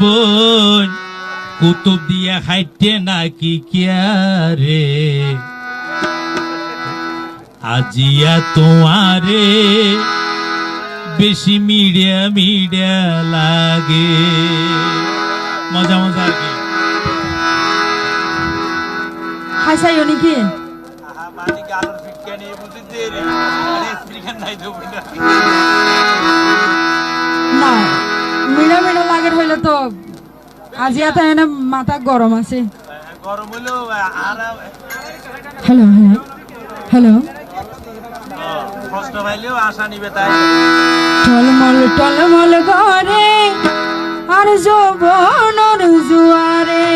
বোন কুতুব দিয়া খাইতে নাকি কিয়ারে আজিয়া তোমারে বেশি মিডিয়া মিডিয়া লাগে মজা মজা আর কি হাসাই নাকি না মিডা মিডা লাগের হইলে তো আজিয়া তো এনে মাথা গরম আছে গরম হলো হ্যালো হ্যালো হ্যালো কষ্ট পাইলেও আশা নিবে তাই টলমল টলমল ঘরে আর যৌবনের জুয়ারে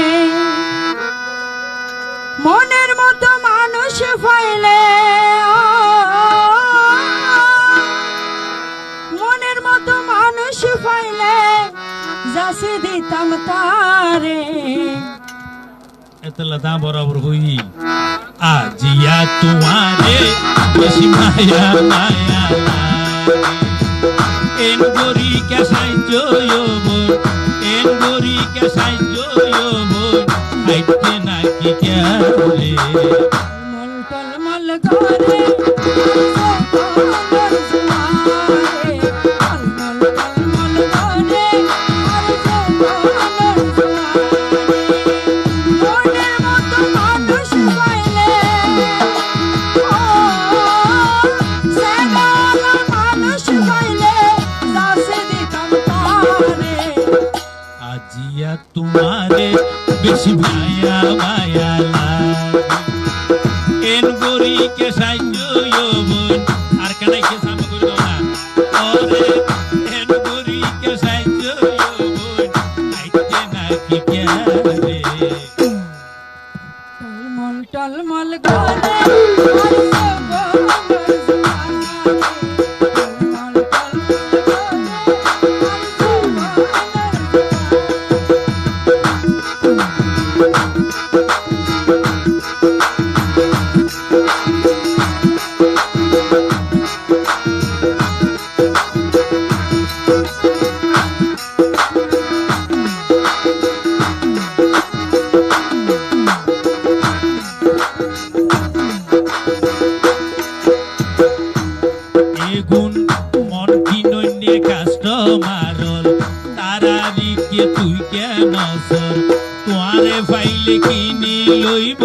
মনের মতো মানুষ পাইলে মনের মতো মানুষ পাইলে যাসে দিতাম তারে এতলা দা বরাবর হই আজিয়া তোমারে বেশি মায়া মায়া এন গরি কে সাইজয়ব এন গরি কে সাইজয়ব খাইতে নাকি কেরে মল টলমল ঘরে যৌবনের জুয়ারে টলমল টলমল ঘরে আর যৌবনের জুয়ারে মনের মতো মানুষ পাইলে সেবালা মানুষ পাইলে যাসে দিতাম তারে আজিয়া তোমারে বেশি মায়া মায়া লাগে এন গরি কে সাইজয়ব আর কানাই কে সাম করি দাও না ওরে এন গরি কে সাইজয়ব খাইতে নাকি কেরে টলমল টলমল ঘরে আর যৌবনের জুয়ারে টলমল টলমল ঘরে আর এগুন মন কি নইনে কাস্টমারল তারারি কে তুই কেন সর তোয়ারে ফাইলে কিনি লইব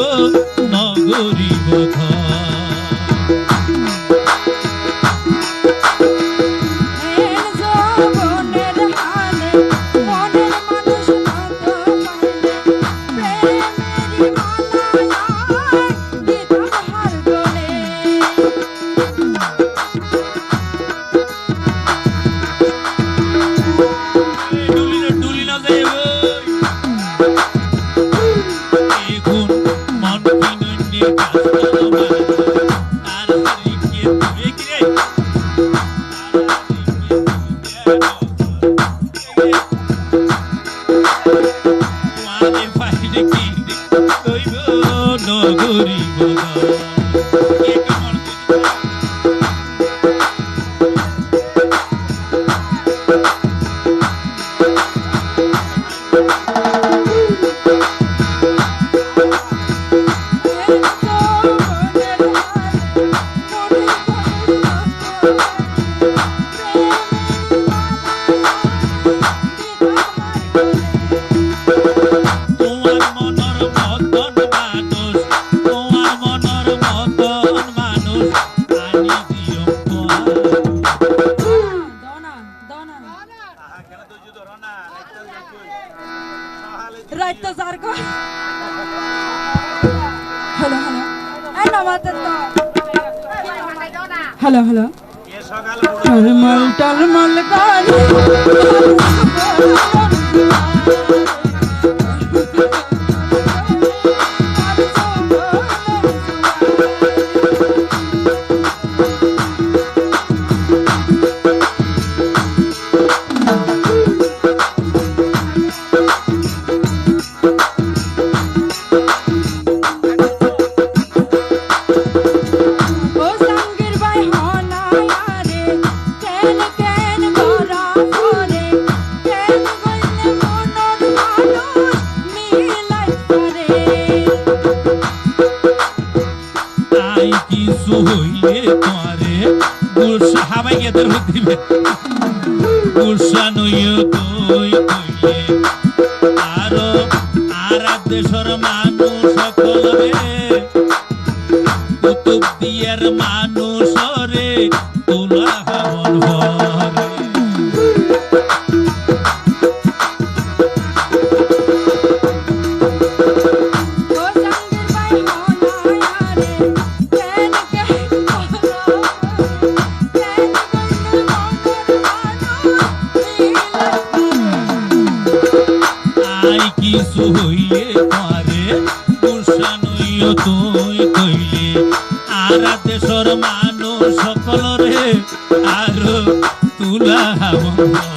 নগরিব ঘর এর যৌবনের হালে মনের মানুষ মতো পাইলে প্রেমেরই মালায় দিতাম হার গলে ডুলি না যাইব এগুন মন কি নইনে কাস্টমারল তারারি কে তুই কিরে তোমারে ফাইলে কি কইব নগরিব কে কেমন এর যৌবনের হালে মনের মানুষ মতো তোমার মনর মতন মানুষ তোমার মনর মতন মানুষ আনি দিও দনা দনা কেন তো যুদ্ধ রনা সহালে রাইট তো স্যার কো হ্যালো হ্যালো এই নামাতে তো হ্যালো হ্যালো এ সকাল টলমল টলমল গানে ও সঙ্গীর ভাই হনা রে কেন কেন গরা করে বেদের দিবে গুসা নইও তুই কইলে আরো আর দেশের মানুষ সকল রে কুতুব দিয়ার মানুষ রে তুলা হাওয়ার ভরে ও জাঙ্গির ভাই হনায়া রে কেন কে কেন গঙ্গা আই কিছু হইলে পারে গুসা নইও তুই কইলে আর দেশের মানুষ সকল রে আর তুলা হাওয়ার ভরে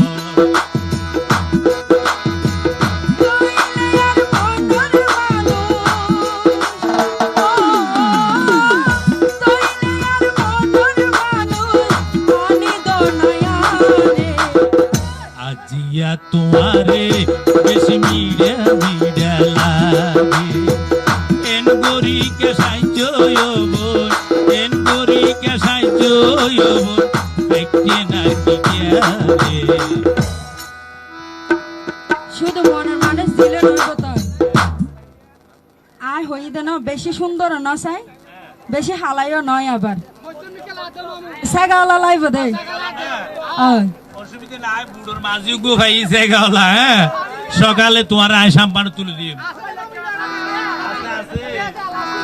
আজিয়া তোমারে বেশি মিড়া মিড়া লাগে এন গরি কে সাইজ বোন এন গরি কে সাইজ বোন দেখতে না কি শুধু মনের মানুষ দিলে নয় কথা আর হই দেন বেশি সুন্দর না চাই বেশি হালাইও নয় আবার সাগালা লাইব দে অসুবিধা নাই বুড়োর মাঝি গো ভাই জায়গাওয়ালা হ্যাঁ সকালে তোমার আয় সাম্পান তুলে দিয়ে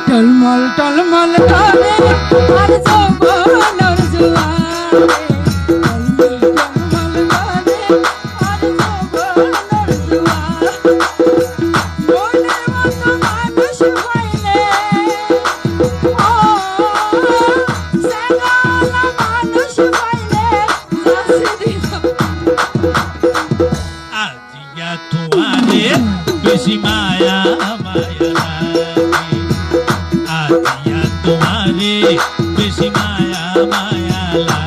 টলমল টলমল করে আর যৌবনের জুয়ারে টলমল টলমল করে আর যৌবনের জুয়ারে মনের মতো মানুষ পাইলে ও সাগালা মানুষ পাইলে লাসি দিব আজিয়া তোমারে বেশি মায়া মায়া লাগে আজিয়া তোমারে বেশি মায়া মায়া লাগে